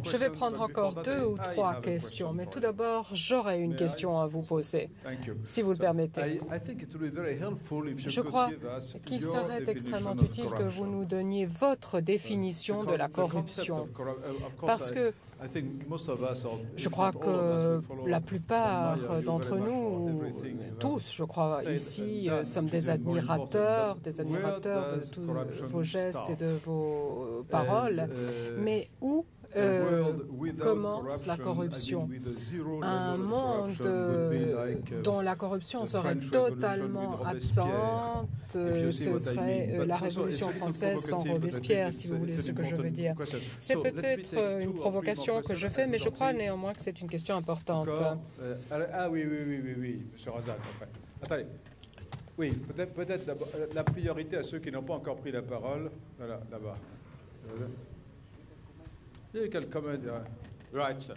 Je vais prendre encore 2 ou 3 questions, mais tout d'abord, j'aurai une question à vous poser, si vous le permettez. Je crois qu'il serait extrêmement utile que vous nous donniez votre définition de la corruption, parce que je crois que la plupart d'entre nous, tous, je crois, ici, sommes des admirateurs de tous vos gestes et de vos paroles. Mais où commence la corruption? Un monde dont la corruption serait totalement absente, ce serait la Révolution française sans Robespierre, si vous voulez ce que je veux dire. C'est peut-être une provocation que je fais, mais je crois néanmoins que c'est une question importante. Oui, M. Razat. Attendez. Oui, peut-être la priorité à ceux qui n'ont pas encore pris la parole. Voilà, là-bas. Il y a quelqu'un. Right, sir.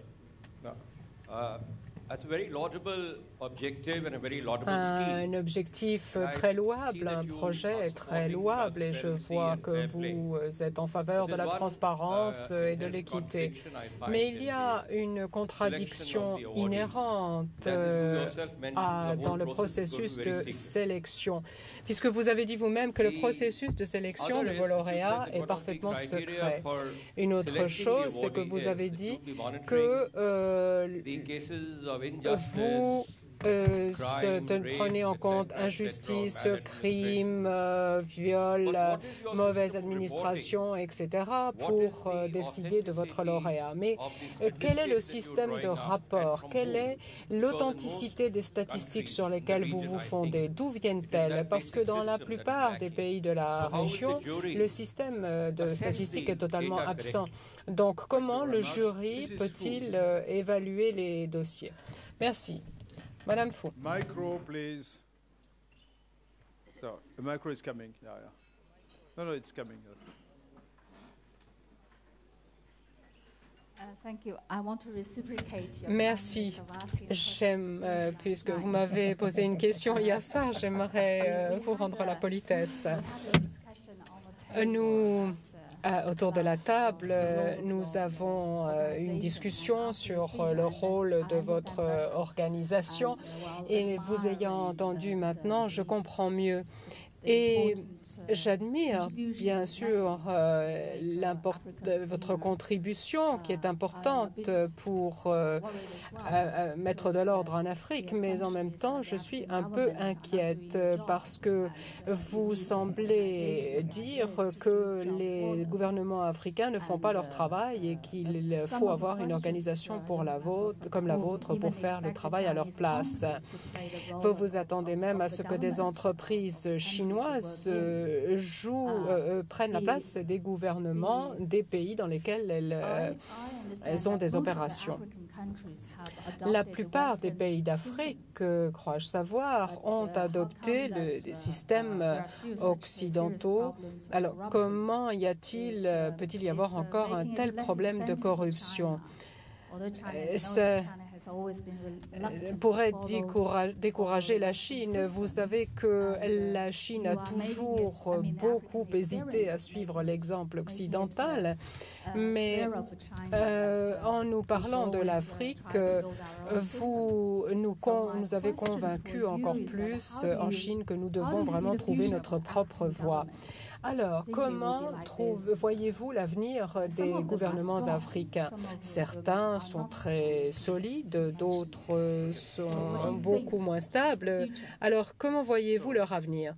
That's a very laudable objective and a very laudable scheme. Un objectif très louable, un projet très louable, et je vois que vous êtes en faveur de la transparence et de l'équité. Mais il y a une contradiction inhérente dans le processus de sélection, puisque vous avez dit vous-même que le processus de sélection de vos lauréats est parfaitement secret. Une autre chose, c'est que vous avez dit que vous prenez en compte injustice, crime, viol, mauvaise administration, etc. pour décider de votre lauréat. Mais quel est le système de rapport? Quelle est l'authenticité des statistiques sur lesquelles vous vous fondez? D'où viennent-elles? Parce que dans la plupart des pays de la région, le système de statistiques est totalement absent. Donc, comment le jury peut-il évaluer les dossiers? Merci. Madame Fou. Micro, please. So, the micro is coming. Yeah. No, it's coming. Thank you. I want to reciprocate your Merci. J'aime, puisque vous m'avez posé une question hier soir, j'aimerais vous rendre la politesse. Nous, autour de la table, nous avons une discussion sur le rôle de votre organisation, et vous ayant entendu maintenant, je comprends mieux. Et j'admire bien sûr votre contribution qui est importante pour mettre de l'ordre en Afrique, mais en même temps je suis un peu inquiète parce que vous semblez dire que les gouvernements africains ne font pas leur travail et qu'il faut avoir une organisation comme la vôtre pour faire le travail à leur place. Vous vous attendez même à ce que des entreprises chinoises prennent la place des gouvernements des pays dans lesquels elles ont des opérations. La plupart des pays d'Afrique, crois-je savoir, ont adopté des systèmes occidentaux. Alors, comment peut-il y avoir encore un tel problème de corruption? Pourrait décourager la Chine. Vous savez que la Chine a toujours beaucoup hésité à suivre l'exemple occidental, mais en nous parlant de l'Afrique, vous nous avez convaincus encore plus en Chine que nous devons vraiment trouver notre propre voie. Alors, comment voyez-vous l'avenir des gouvernements africains? Certains sont très solides, d'autres sont beaucoup moins stables. Alors, comment voyez-vous leur avenir?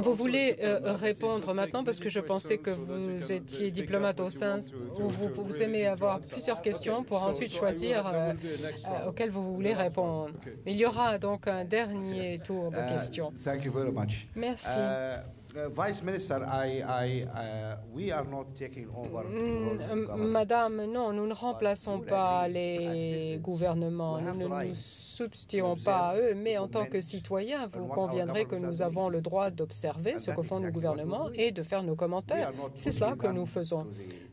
Vous voulez répondre maintenant parce que je pensais que vous étiez diplomate au sein où vous aimez avoir plusieurs questions pour ensuite choisir auxquelles vous voulez répondre. Il y aura donc un dernier tour de questions. Merci. Madame, non, nous ne remplaçons pas les gouvernements, nous ne nous substituons pas à eux, mais en tant que citoyens, vous conviendrez que nous avons le droit d'observer ce que font nos gouvernements et de faire nos commentaires. C'est cela que nous faisons.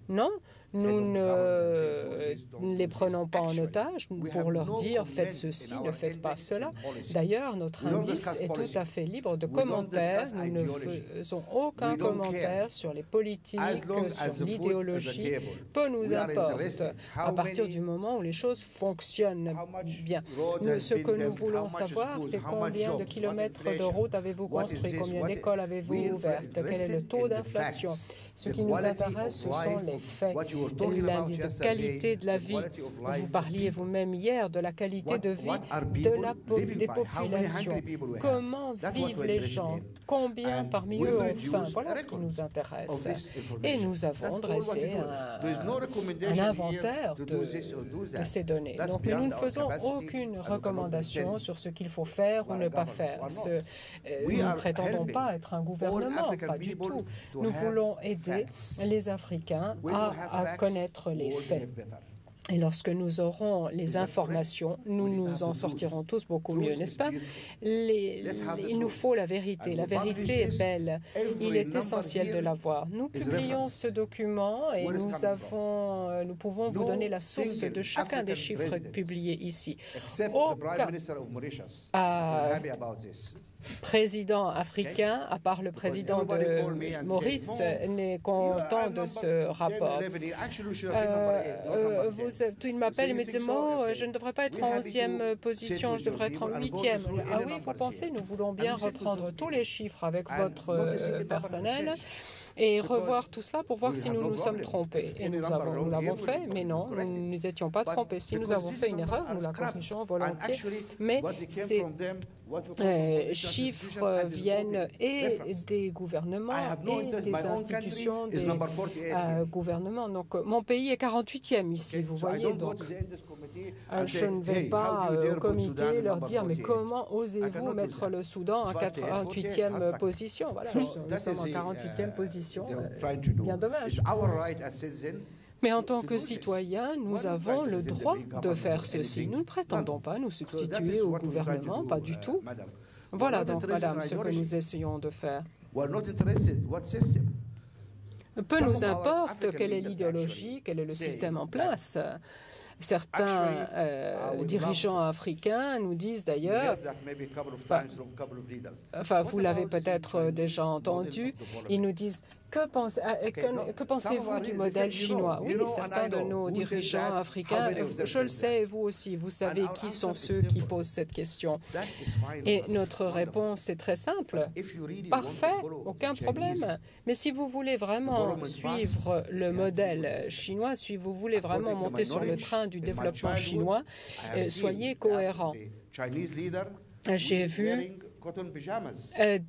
Non, Nous ne les prenons pas en otage pour leur dire « faites ceci, ne faites pas cela ». D'ailleurs, notre indice est tout à fait libre de commentaires. Nous ne faisons aucun commentaire sur les politiques, sur l'idéologie. Peu nous importe à partir du moment où les choses fonctionnent bien. Ce que nous voulons savoir, c'est combien de kilomètres de route avez-vous construit, combien d'écoles avez-vous ouvertes, quel est le taux d'inflation. Ce qui nous intéresse, ce sont les faits. L'indice de qualité de la vie. Vous parliez vous-même hier de la qualité de vie des populations. Comment vivent les gens? Combien parmi eux ont faim? Voilà ce qui nous intéresse. Et nous avons dressé un inventaire de ces données. Donc nous ne faisons aucune recommandation sur ce qu'il faut faire ou ne pas faire. Nous ne prétendons pas être un gouvernement, pas du tout. Nous voulons aider les Africains à connaître les faits. Et lorsque nous aurons les informations, nous nous en sortirons tous beaucoup mieux, n'est-ce pas? Il nous faut la vérité. La vérité est belle. Il est essentiel de l'avoir. Nous publions ce document et nous pouvons vous donner la source de chacun des chiffres publiés ici. Aucun président africain, à part le président de Maurice, n'est content de ce rapport. Il m'appelle et me dit « je ne devrais pas être en 11e position, je devrais être en 8e ». Ah oui, vous pensez, nous voulons bien reprendre tous les chiffres avec votre personnel et revoir tout cela pour voir si nous nous sommes trompés. Et nous l'avons fait, mais non, nous ne nous étions pas trompés. Si nous avons fait une erreur, nous la corrigeons volontiers. Mais ces chiffres viennent et des gouvernements et des institutions des gouvernements. Donc, mon pays est 48e ici, vous voyez. Donc, je ne vais pas au comité leur dire « mais comment osez-vous mettre le Soudan en 48e position ?» Voilà, nous sommes en 48e position. Bien dommage. Mais en tant que citoyens, nous avons le droit de faire ceci. Nous ne prétendons pas nous substituer au gouvernement, pas du tout. Voilà donc, madame, ce que nous essayons de faire. Peu nous importe quelle est l'idéologie, quel est le système en place. Certains dirigeants africains nous disent d'ailleurs, vous l'avez peut-être déjà entendu, ils nous disent que pensez-vous du modèle chinois? Oui, certains de nos dirigeants africains, je le sais, et vous aussi, vous savez qui sont ceux qui posent cette question. Et notre réponse est très simple. Parfait, aucun problème. Mais si vous voulez vraiment suivre le modèle chinois, si vous voulez vraiment monter sur le train du développement chinois, soyez cohérents. J'ai vu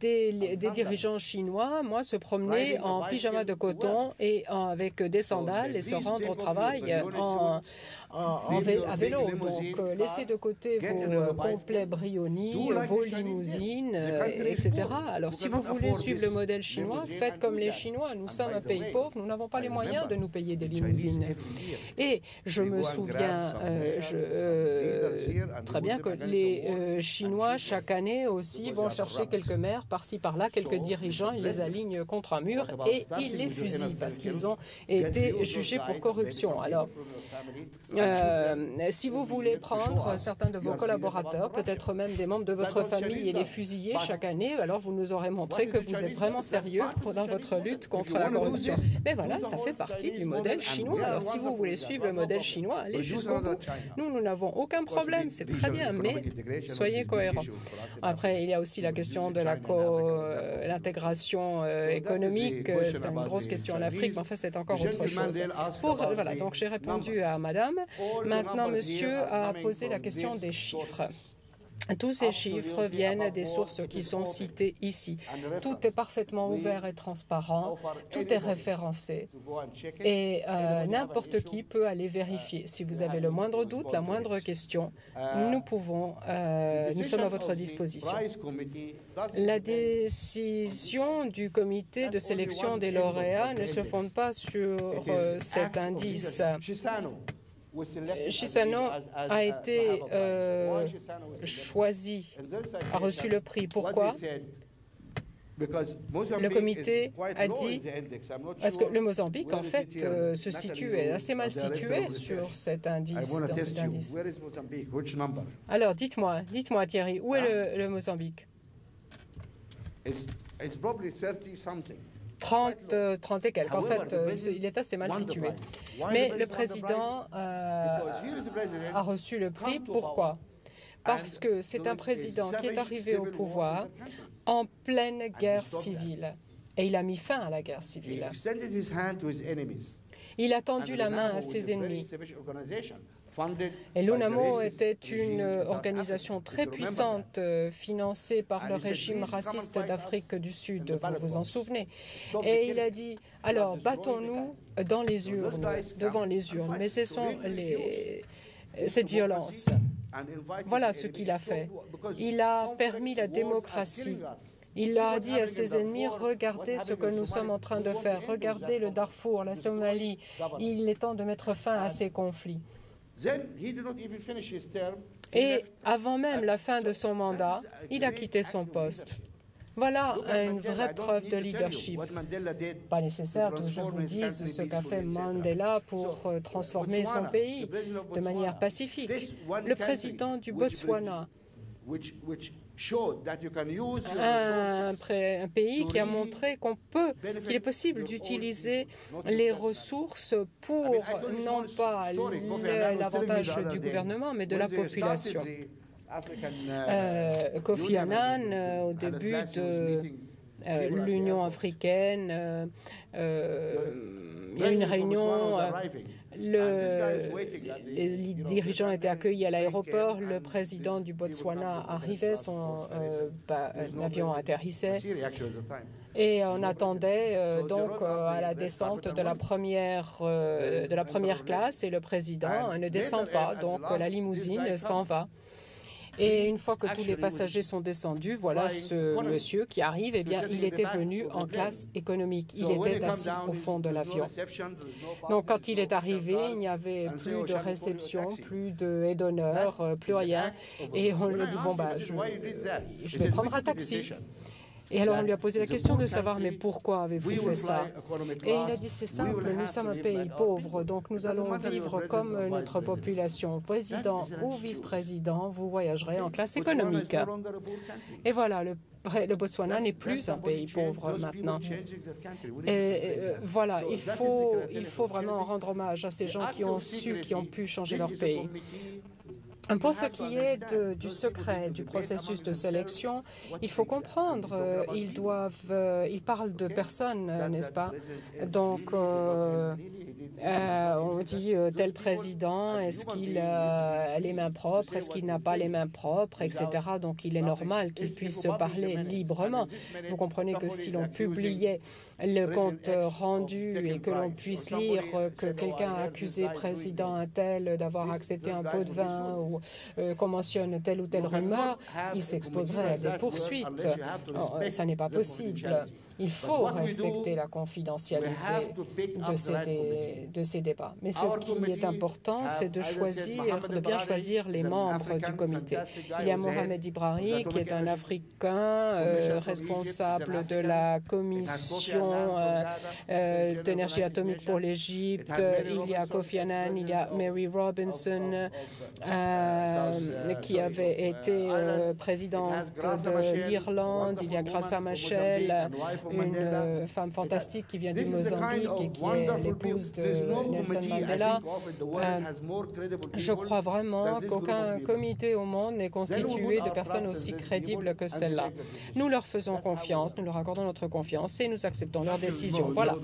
des dirigeants chinois, se promener en pyjama de coton et avec des sandales et se rendre au travail à vélo. Donc, laissez de côté vos complets Brioni, vos limousines, etc. Alors, si vous voulez suivre le modèle chinois, faites comme les Chinois. Nous sommes un pays pauvre, nous n'avons pas les moyens de nous payer des limousines. Et je me souviens très bien que les Chinois, chaque année aussi, vont chercher quelques maires par-ci, par-là, quelques dirigeants, ils les alignent contre un mur et ils les fusillent parce qu'ils ont été jugés pour corruption. Alors, si vous voulez prendre certains de vos collaborateurs, peut-être même des membres de votre famille et les fusiller chaque année, alors vous nous aurez montré que vous êtes vraiment sérieux dans votre lutte contre la corruption. Mais voilà, ça fait partie du modèle chinois. Alors si vous voulez suivre le modèle chinois, allez jusqu'au bout. Nous n'avons aucun problème, c'est très bien, mais soyez cohérents. Après, il y a aussi la question de l'intégration économique. C'est une grosse question en Afrique, mais enfin, c'est encore autre chose. Voilà, donc j'ai répondu à madame. Maintenant, monsieur a posé la question des chiffres. Tous ces chiffres viennent des sources qui sont citées ici. Tout est parfaitement ouvert et transparent, tout est référencé et n'importe qui peut aller vérifier. Si vous avez le moindre doute, la moindre question, nous sommes à votre disposition. La décision du comité de sélection des lauréats ne se fonde pas sur cet indice. Chissano a été choisi, a reçu le prix. Pourquoi? Le comité a dit, parce que le Mozambique, en fait, se situe, est assez mal situé sur cet indice. Alors, dites-moi Thierry, où est le Mozambique? 30 et quelques. En fait, il est assez mal situé. Mais le président a reçu le prix. Pourquoi? Parce que c'est un président qui est arrivé au pouvoir en pleine guerre civile. Et il a mis fin à la guerre civile. Il a tendu la main à ses ennemis. Et l'UNAMO était une organisation très puissante financée par le régime raciste d'Afrique du Sud, vous vous en souvenez. Et il a dit, alors battons-nous dans les urnes, devant les urnes, mais cessons cette violence. Voilà ce qu'il a fait. Il a permis la démocratie. Il a dit à ses ennemis, regardez ce que nous sommes en train de faire, regardez le Darfour, la Somalie, il est temps de mettre fin à ces conflits. Et avant même la fin de son mandat, il a quitté son poste. Voilà une vraie preuve de leadership. Pas nécessaire que je vous dise ce qu'a fait Mandela pour transformer son pays de manière pacifique. Le président du Botswana, un pays qui a montré qu'il est possible d'utiliser les ressources pour non pas l'avantage du gouvernement, mais de la population. Kofi Annan, au début de l'Union africaine, il y a eu une réunion. Les dirigeants étaient accueillis à l'aéroport, le président du Botswana arrivait, son avion atterrissait et on attendait donc à la descente de la première classe et le président ne descend pas, donc la limousine s'en va. Et une fois que tous les passagers sont descendus, voilà ce monsieur qui arrive, eh bien, il était venu en classe économique. Il était assis au fond de l'avion. Donc, quand il est arrivé, il n'y avait plus de réception, plus de d'honneur, plus rien. Et on lui a dit, bon, je vais prendre un taxi. Et alors on lui a posé la question de savoir, mais pourquoi avez-vous fait ça? Et il a dit, c'est simple, nous sommes un pays pauvre, donc nous allons vivre comme notre population. Président ou vice-président, vous voyagerez en classe économique. Et voilà, le Botswana n'est plus un pays pauvre maintenant. Et voilà, il faut vraiment rendre hommage à ces gens qui ont pu changer leur pays. Pour ce qui est du secret du processus de sélection, il faut comprendre, ils parlent de personnes, n'est-ce pas? Donc, on dit tel président, est-ce qu'il a les mains propres, est-ce qu'il n'a pas les mains propres, etc. Donc, il est normal qu'il puisse parler librement. Vous comprenez que si l'on publiait le compte rendu et que l'on puisse lire que quelqu'un a accusé président un tel d'avoir accepté un pot de vin ou qu'on mentionne telle ou telle rumeur, il s'exposerait à des poursuites. Ça n'est pas possible. Il faut respecter la confidentialité de ces débats. Mais ce qui est important, c'est de bien choisir les membres du comité. Il y a Mohamed Ibrahim, qui est un Africain responsable de la commission d'énergie atomique pour l'Égypte. Il y a Kofi Annan, il y a Mary Robinson, qui avait été présidente de l'Irlande. Il y a Graça Machel, une femme fantastique qui vient du Mozambique et qui est l'épouse de Nelson Mandela. Je crois vraiment qu'aucun comité au monde n'est constitué de personnes aussi crédibles que celle-là. Nous leur faisons confiance, nous leur accordons notre confiance et nous acceptons leurs décisions. Voilà.